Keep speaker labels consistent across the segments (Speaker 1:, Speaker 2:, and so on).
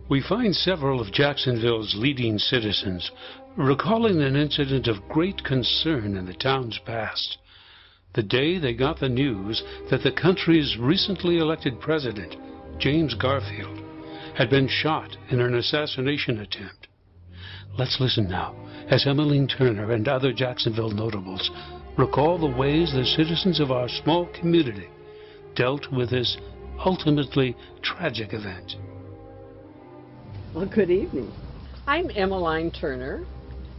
Speaker 1: We find several of Jacksonville's leading citizens recalling an incident of great concern in the town's past. The day they got the news that the country's recently elected president, James Garfield, had been shot in an assassination attempt. Let's listen now as Emeline Turner and other Jacksonville notables recall the ways the citizens of our small community dealt with this ultimately tragic event.
Speaker 2: Well, good evening. I'm Emeline Turner,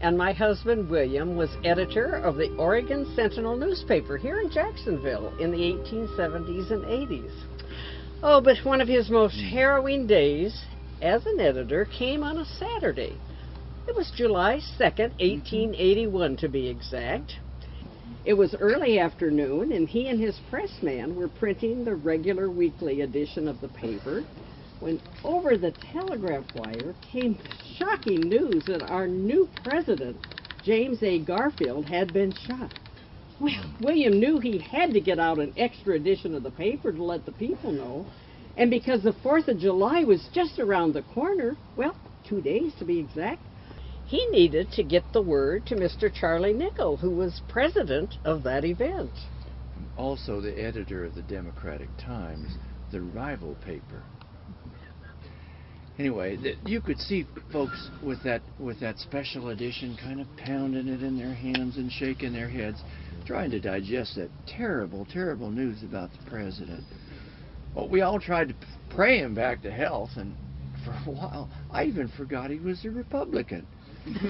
Speaker 2: and my husband William was editor of the Oregon Sentinel newspaper here in Jacksonville in the 1870s and 80s. Oh, but one of his most harrowing days as an editor came on a Saturday. It was July 2nd, 1881 to be exact. It was early afternoon, and he and his pressman were printing the regular weekly edition of the paper when over the telegraph wire came shocking news that our new president, James A. Garfield, had been shot. Well, William knew he had to get out an extra edition of the paper to let the people know, and because the 4th of July was just around the corner, well, 2 days to be exact, he needed to get the word to Mr. Charlie Nickell, who was president of that event.
Speaker 3: Also the editor of the Democratic Times, the rival paper. Anyway, you could see folks with that special edition kind of pounding it in their hands and shaking their heads, trying to digest that terrible, terrible news about the president. Well, we all tried to pray him back to health, and for a while, I even forgot he was a Republican.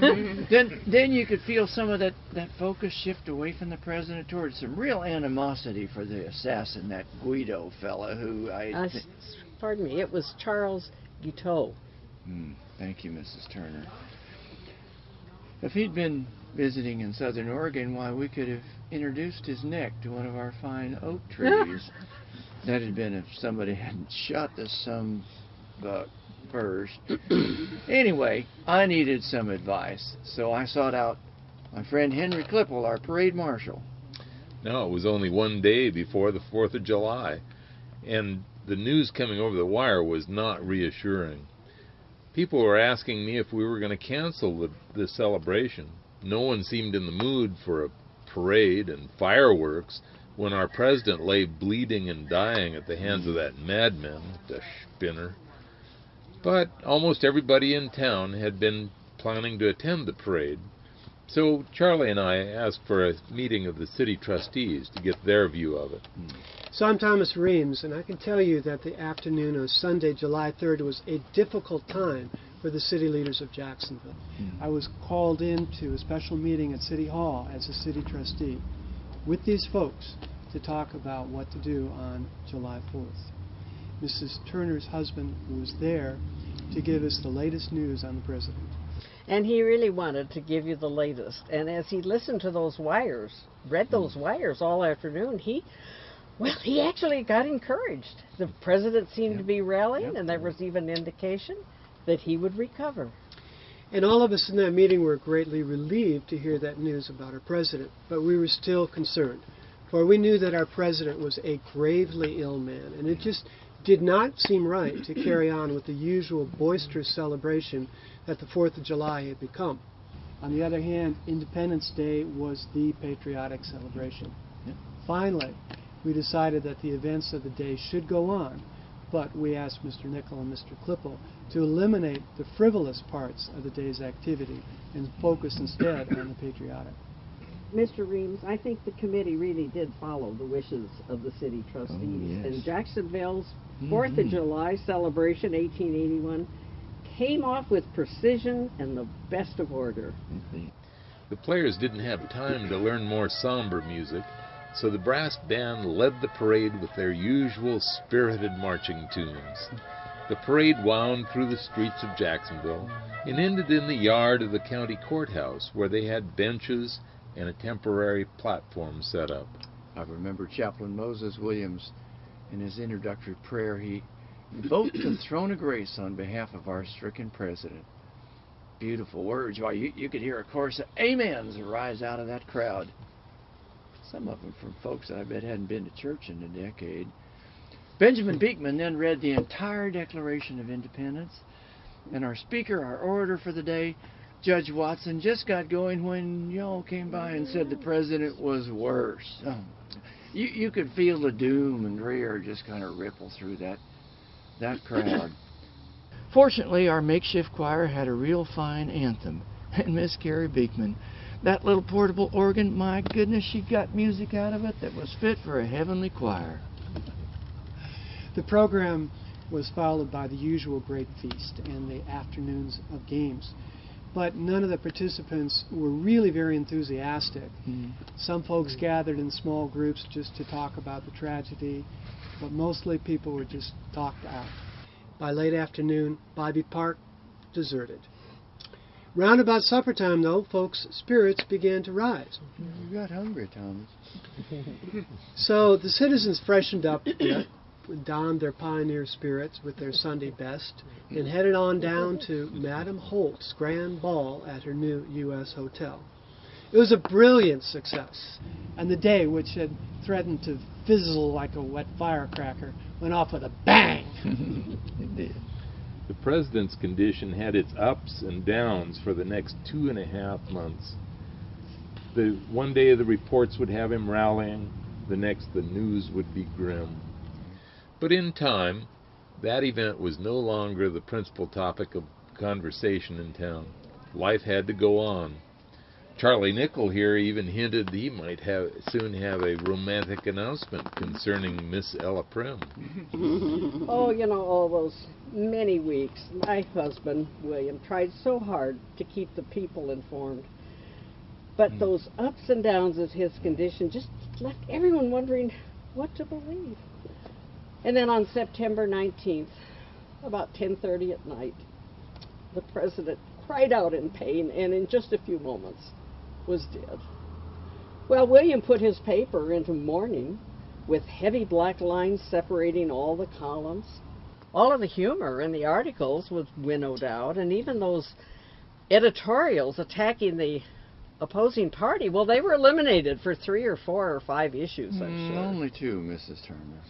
Speaker 3: Then you could feel some of that focus shift away from the president towards some real animosity for the assassin, that Guido fella who
Speaker 2: Pardon me, it was Charles Guiteau.
Speaker 3: Thank you, Mrs. Turner. If he'd been visiting in Southern Oregon, why, we could have introduced his neck to one of our fine oak trees. That had been if somebody hadn't shot the buck first. Anyway, I needed some advice, so I sought out my friend Henry Klippel, our parade marshal.
Speaker 4: No, it was only one day before the 4th of July, and the news coming over the wire was not reassuring. People were asking me if we were going to cancel the celebration. No one seemed in the mood for a parade and fireworks when our president lay bleeding and dying at the hands of that madman, the spinner. But almost everybody in town had been planning to attend the parade, so Charlie and I asked for a meeting of the city trustees to get their view of it.
Speaker 5: So I'm Thomas Reames, and I can tell you that the afternoon of Sunday, July 3rd, was a difficult time for the city leaders of Jacksonville. I was called into a special meeting at City Hall as a city trustee with these folks to talk about what to do on July 4th. Mrs. Turner's husband was there to give us the latest news on the president.
Speaker 2: And he really wanted to give you the latest. And as he listened to those wires, read those wires all afternoon, he actually got encouraged. The president seemed to be rallying, and there was even indication that he would recover.
Speaker 5: And all of us in that meeting were greatly relieved to hear that news about our president, but we were still concerned, for we knew that our president was a gravely ill man, and it just did not seem right to carry on with the usual boisterous celebration that the 4th of July had become. On the other hand, Independence Day was the patriotic celebration. Finally, we decided that the events of the day should go on, but we asked Mr. Nickell and Mr. Klippel to eliminate the frivolous parts of the day's activity and focus instead on the patriotic.
Speaker 2: Mr. Reames, I think the committee really did follow the wishes of the city trustees. And Jacksonville's 4th of July celebration, 1881, came off with precision and the best of order.
Speaker 4: The players didn't have time to learn more somber music, so the brass band led the parade with their usual spirited marching tunes. The parade wound through the streets of Jacksonville and ended in the yard of the county courthouse, where they had benches and a temporary platform set up.
Speaker 3: I remember Chaplain Moses Williams in his introductory prayer. He invoked the throne of grace on behalf of our stricken president. Beautiful words. Why, you could hear a chorus of amens rise out of that crowd. Some of them from folks that I bet hadn't been to church in a decade. Benjamin Beekman then read the entire Declaration of Independence, And our speaker, our orator for the day, Judge Watson, just got going when y'all came by and said the president was worse. Oh, you could feel the doom and drear just kind of ripple through that crowd. Fortunately, our makeshift choir had a real fine anthem. And Miss Carrie Beekman, that little portable organ, my goodness, she got music out of it that was fit for a heavenly choir.
Speaker 5: The program was followed by the usual great feast and the afternoons of games. But none of the participants were really very enthusiastic. Some folks gathered in small groups just to talk about the tragedy, but mostly people were just talked out. By late afternoon, Bybee Park deserted. Round about supper time, though, folks' spirits began to rise.
Speaker 3: You got hungry, Thomas.
Speaker 5: So the citizens freshened up a bit, donned their pioneer spirits with their Sunday best, and headed on down to Madam Holt's grand ball at her new U.S. hotel. It was a brilliant success, and the day, which had threatened to fizzle like a wet firecracker, went off with a bang.
Speaker 3: It did.
Speaker 4: The president's condition had its ups and downs for the next 2.5 months. The one day the reports would have him rallying, the next the news would be grim. But in time, that event was no longer the principal topic of conversation in town. Life had to go on. Charlie Nickell here even hinted he might soon have a romantic announcement concerning Miss Ella Prim.
Speaker 2: Oh, all those many weeks, my husband, William, tried so hard to keep the people informed. But those ups and downs of his condition just left everyone wondering what to believe. And then on September 19th, about 10:30 at night, the president cried out in pain and in just a few moments was dead. Well, William put his paper into mourning with heavy black lines separating all the columns. All of the humor in the articles was winnowed out, and even those editorials attacking the opposing party, well, they were eliminated for 3 or 4 or 5 issues, I'm sure.
Speaker 3: Only 2, Mrs. Turner.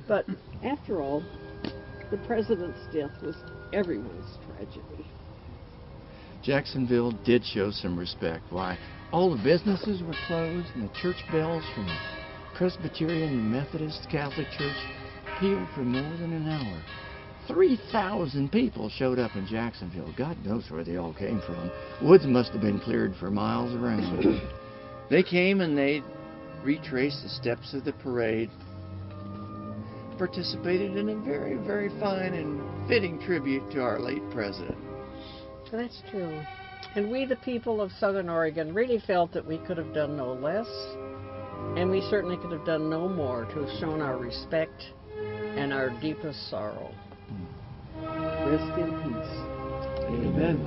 Speaker 2: But after all, the president's death was everyone's tragedy.
Speaker 3: Jacksonville did show some respect. Why, all the businesses were closed and the church bells from Presbyterian and Methodist Catholic Church pealed for more than an hour. 3,000 people showed up in Jacksonville. God knows where they all came from. Woods must have been cleared for miles around. They came and they retraced the steps of the parade, participated in a very, very fine and fitting tribute to our late president.
Speaker 2: That's true. And we, the people of Southern Oregon, really felt that we could have done no less, and we certainly could have done no more to have shown our respect and our deepest sorrow. Rest in peace.
Speaker 5: Amen.